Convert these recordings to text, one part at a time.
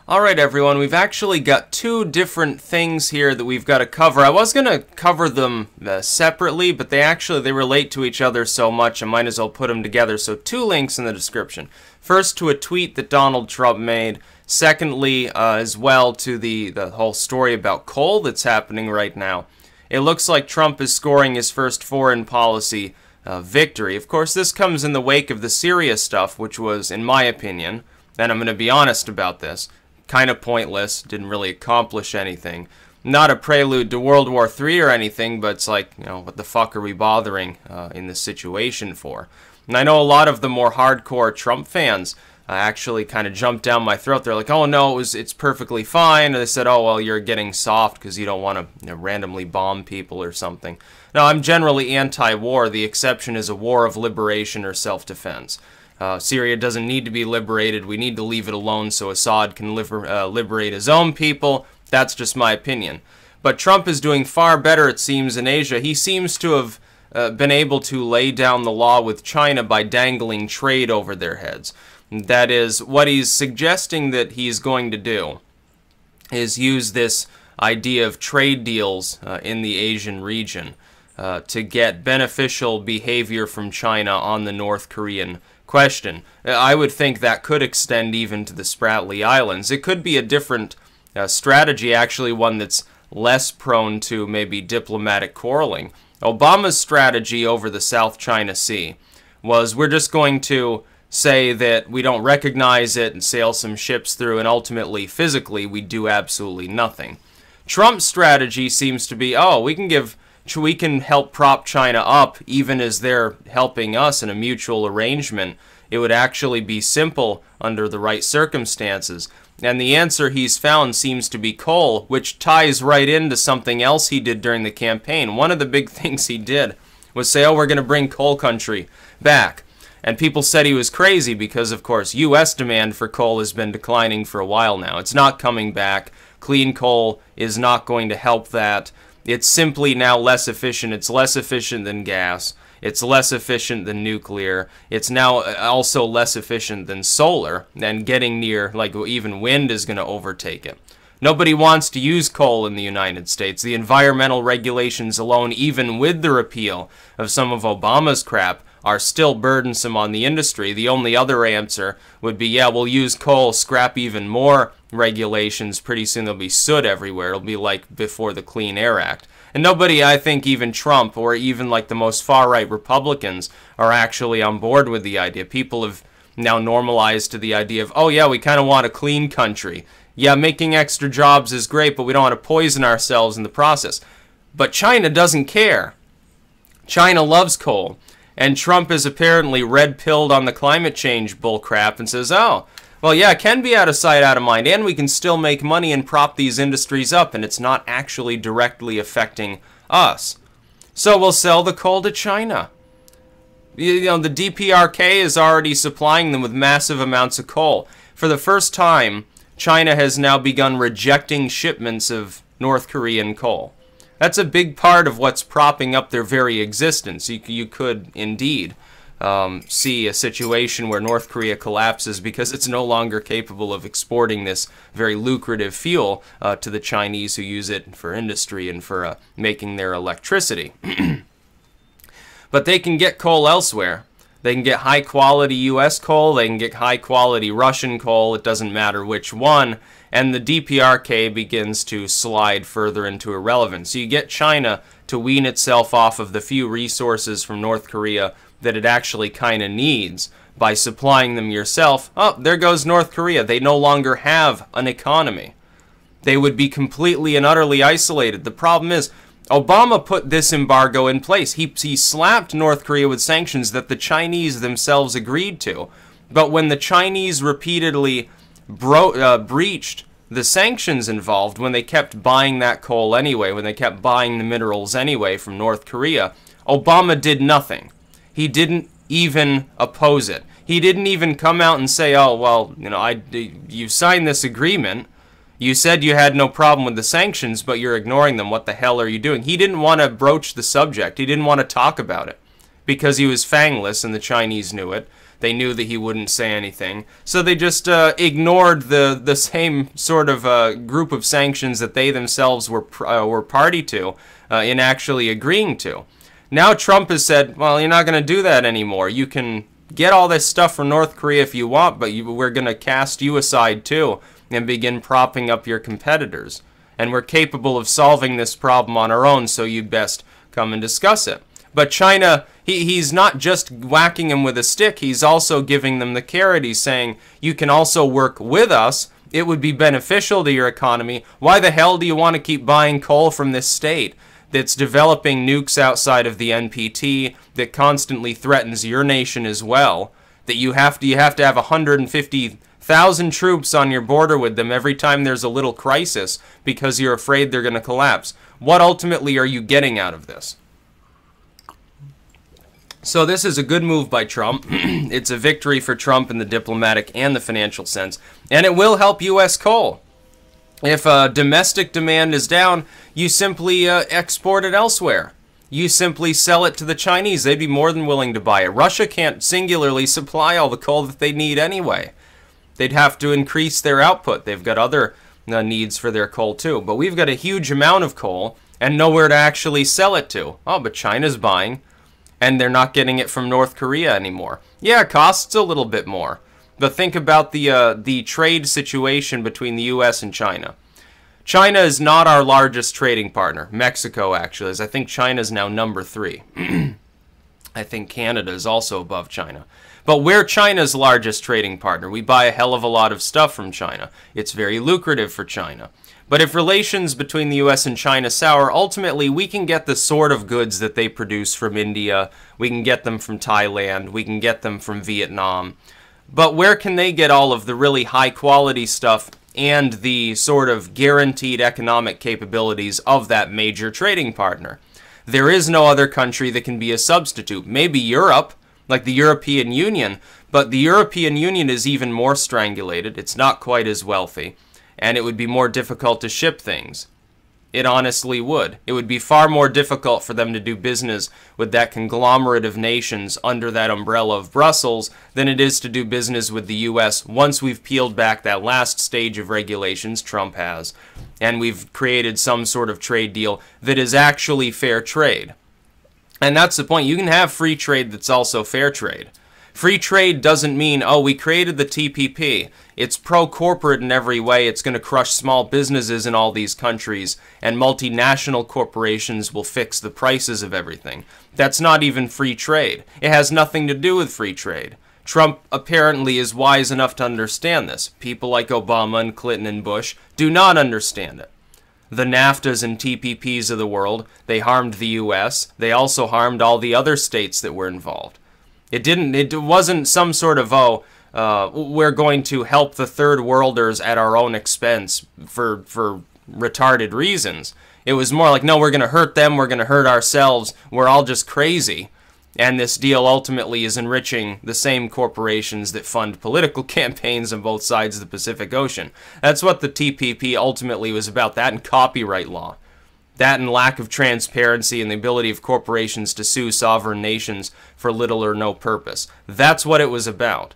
Alright everyone, we've actually got two different things here that we've got to cover. I was going to cover them separately, but they relate to each other so much I might as well put them together. So two links in the description. First to a tweet that Donald Trump made. Secondly, as well to the whole story about coal that's happening right now. It looks like Trump is scoring his first foreign policy victory. Of course, this comes in the wake of the Syria stuff, which was, in my opinion, and I'm going to be honest about this, kind of pointless, didn't really accomplish anything. Not a prelude to World War III or anything, but it's like, you know, what the fuck are we bothering in this situation for? And I know a lot of the more hardcore Trump fans actually kind of jumped down my throat. They're like, oh no, it's perfectly fine. And they said, oh, well, you're getting soft because you don't want to randomly bomb people or something. No, I'm generally anti-war. The exception is a war of liberation or self-defense. Syria doesn't need to be liberated. We need to leave it alone so Assad can liberate his own people. That's just my opinion. But Trump is doing far better, it seems, in Asia. He seems to have been able to lay down the law with China by dangling trade over their heads. That is, what he's suggesting that he's going to do is use this idea of trade deals in the Asian region to get beneficial behavior from China on the North Korean question. I would think that could extend even to the Spratly Islands. It could be a different strategy, actually one that's less prone to maybe diplomatic quarreling. Obama's strategy over the South China Sea was, we're just going to say that we don't recognize it and sail some ships through, and ultimately, physically, we do absolutely nothing. Trump's strategy seems to be, oh, we can help prop China up even as they're helping us in a mutual arrangement. It would actually be simple under the right circumstances. And the answer he's found seems to be coal, which ties right into something else he did during the campaign. One of the big things he did was say, oh, we're going to bring coal country back. And people said he was crazy because, of course, U.S. demand for coal has been declining for a while now. It's not coming back. Clean coal is not going to help that. It's simply now less efficient. It's less efficient than gas. It's less efficient than nuclear. It's now also less efficient than solar. And getting near, like, even wind is going to overtake it. Nobody wants to use coal in the United States. The environmental regulations alone, even with the repeal of some of Obama's crap, are still burdensome on the industry. The only other answer would be, yeah, we'll use coal, scrap even more regulations. Pretty soon there'll be soot everywhere. It'll be like before the Clean Air Act. And nobody, I think even Trump or even like the most far-right Republicans are actually on board with the idea. People have now normalized to the idea of, oh yeah, we kind of want a clean country. Yeah, making extra jobs is great, but we don't want to poison ourselves in the process. But China doesn't care. China loves coal. And Trump is apparently red-pilled on the climate change bullcrap and says, oh, well, yeah, it can be out of sight, out of mind, and we can still make money and prop these industries up, and it's not actually directly affecting us. So we'll sell the coal to China. You know, the DPRK is already supplying them with massive amounts of coal. For the first time, China has now begun rejecting shipments of North Korean coal. That's a big part of what's propping up their very existence. You could indeed see a situation where North Korea collapses because it's no longer capable of exporting this very lucrative fuel to the Chinese who use it for industry and for making their electricity. But they can get coal elsewhere. They can get high-quality U.S. coal, they can get high-quality Russian coal, it doesn't matter which one, and the DPRK begins to slide further into irrelevance. So you get China to wean itself off of the few resources from North Korea that it actually kind of needs by supplying them yourself. Oh, there goes North Korea. They no longer have an economy. They would be completely and utterly isolated. The problem is, Obama put this embargo in place. He slapped North Korea with sanctions that the Chinese themselves agreed to. But when the Chinese repeatedly breached the sanctions involved, when they kept buying that coal anyway, when they kept buying the minerals anyway from North Korea, Obama did nothing. He didn't even oppose it. He didn't even come out and say, oh, well, you know, you signed this agreement. You said you had no problem with the sanctions, but you're ignoring them. What the hell are you doing? He didn't want to broach the subject. He didn't want to talk about it because he was fangless and the Chinese knew it. They knew that he wouldn't say anything. So they just ignored the same sort of group of sanctions that they themselves were party to in actually agreeing to. Now Trump has said, well, you're not going to do that anymore. You can get all this stuff from North Korea if you want, but we're going to cast you aside too and begin propping up your competitors. And we're capable of solving this problem on our own, so you'd best come and discuss it. But China, he's not just whacking them with a stick, he's also giving them the carrot. He's saying, you can also work with us. It would be beneficial to your economy. Why the hell do you want to keep buying coal from this state that's developing nukes outside of the NPT, that constantly threatens your nation as well, that you have to have 150,000 troops on your border with them every time there's a little crisis because you're afraid they're going to collapse? What ultimately are you getting out of this? So this is a good move by Trump. It's a victory for Trump in the diplomatic and the financial sense, and it will help U.S. coal. If domestic demand is down, you simply export it elsewhere. You simply sell it to the Chinese. They'd be more than willing to buy it. Russia can't singularly supply all the coal that they need anyway. They'd have to increase their output. They've got other needs for their coal too. But we've got a huge amount of coal and nowhere to actually sell it to. Oh, but China's buying, and they're not getting it from North Korea anymore. Yeah, it costs a little bit more. But think about the trade situation between the U.S. and China. China is not our largest trading partner. Mexico actually is. I think China is now number 3. I think Canada is also above China. But we're China's largest trading partner. We buy a hell of a lot of stuff from China. It's very lucrative for China. But if relations between the U.S. and China sour, ultimately we can get the sort of goods that they produce from India. We can get them from Thailand. We can get them from Vietnam. But where can they get all of the really high quality stuff and the sort of guaranteed economic capabilities of that major trading partner? There is no other country that can be a substitute. Maybe Europe, like the European Union, but the European Union is even more strangulated. It's not quite as wealthy, and it would be more difficult to ship things. It honestly would. It would be far more difficult for them to do business with that conglomerate of nations under that umbrella of Brussels than it is to do business with the U.S. once we've peeled back that last stage of regulations Trump has, and we've created some sort of trade deal that is actually fair trade. And that's the point. You can have free trade that's also fair trade. Free trade doesn't mean, oh, we created the TPP. It's pro-corporate in every way. It's going to crush small businesses in all these countries, and multinational corporations will fix the prices of everything. That's not even free trade. It has nothing to do with free trade. Trump apparently is wise enough to understand this. People like Obama and Clinton and Bush do not understand it. The NAFTAs and TPPs of the world, they harmed the U.S. They also harmed all the other states that were involved. It wasn't some sort of, we're going to help the third worlders at our own expense for retarded reasons. It was more like, no, we're going to hurt them, we're going to hurt ourselves, we're all just crazy. And this deal ultimately is enriching the same corporations that fund political campaigns on both sides of the Pacific Ocean. That's what the TPP ultimately was about, that and copyright law. That and lack of transparency and the ability of corporations to sue sovereign nations for little or no purpose. That's what it was about.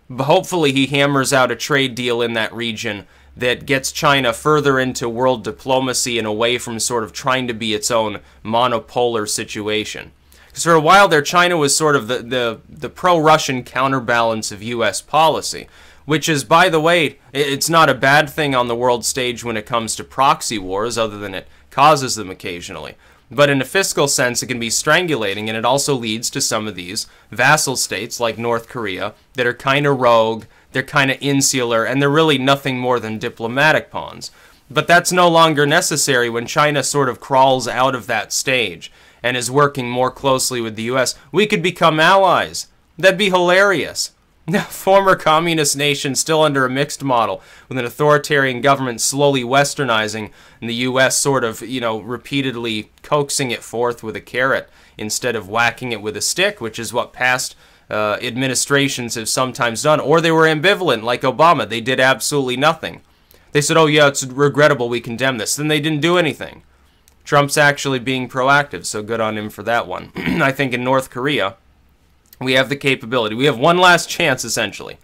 But hopefully he hammers out a trade deal in that region that gets China further into world diplomacy and away from sort of trying to be its own monopolar situation. Because for a while there, China was sort of the pro-Russian counterbalance of U.S. policy, which is, by the way, it's not a bad thing on the world stage when it comes to proxy wars, other than it causes them occasionally. But in a fiscal sense, it can be strangulating, and it also leads to some of these vassal states like North Korea that are kind of rogue, they're kind of insular, and they're really nothing more than diplomatic pawns. But that's no longer necessary when China sort of crawls out of that stage and is working more closely with the U.S. We could become allies. That'd be hilarious. Former communist nation still under a mixed model with an authoritarian government slowly westernizing and the U.S. sort of, repeatedly coaxing it forth with a carrot instead of whacking it with a stick, which is what past administrations have sometimes done. Or they were ambivalent like Obama. They did absolutely nothing. They said, oh yeah, it's regrettable, we condemn this. Then they didn't do anything. Trump's actually being proactive, so good on him for that one. I think in North Korea, We have the capability. We have one last chance, essentially,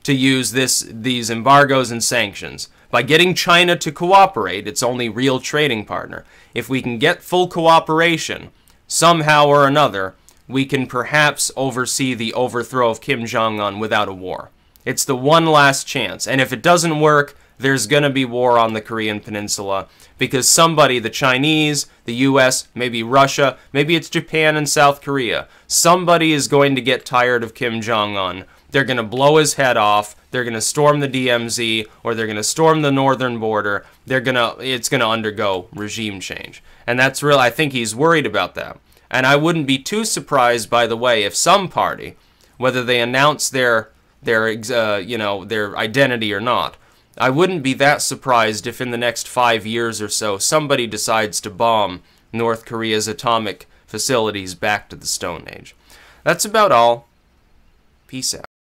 to use these embargoes and sanctions. By getting China to cooperate, its only real trading partner, if we can get full cooperation, somehow or another, we can perhaps oversee the overthrow of Kim Jong-un without a war. It's the one last chance. And if it doesn't work, there's going to be war on the Korean Peninsula because somebody, the Chinese, the US, maybe Russia, maybe it's Japan and South Korea, somebody is going to get tired of Kim Jong-un. They're going to blow his head off. They're going to storm the DMZ, or they're going to storm the northern border. It's going to undergo regime change. And that's real. I think he's worried about that. And I wouldn't be too surprised, by the way, if some party, whether they announce their identity or not, I wouldn't be that surprised if in the next 5 years or so somebody decides to bomb North Korea's atomic facilities back to the Stone Age. That's about all. Peace out.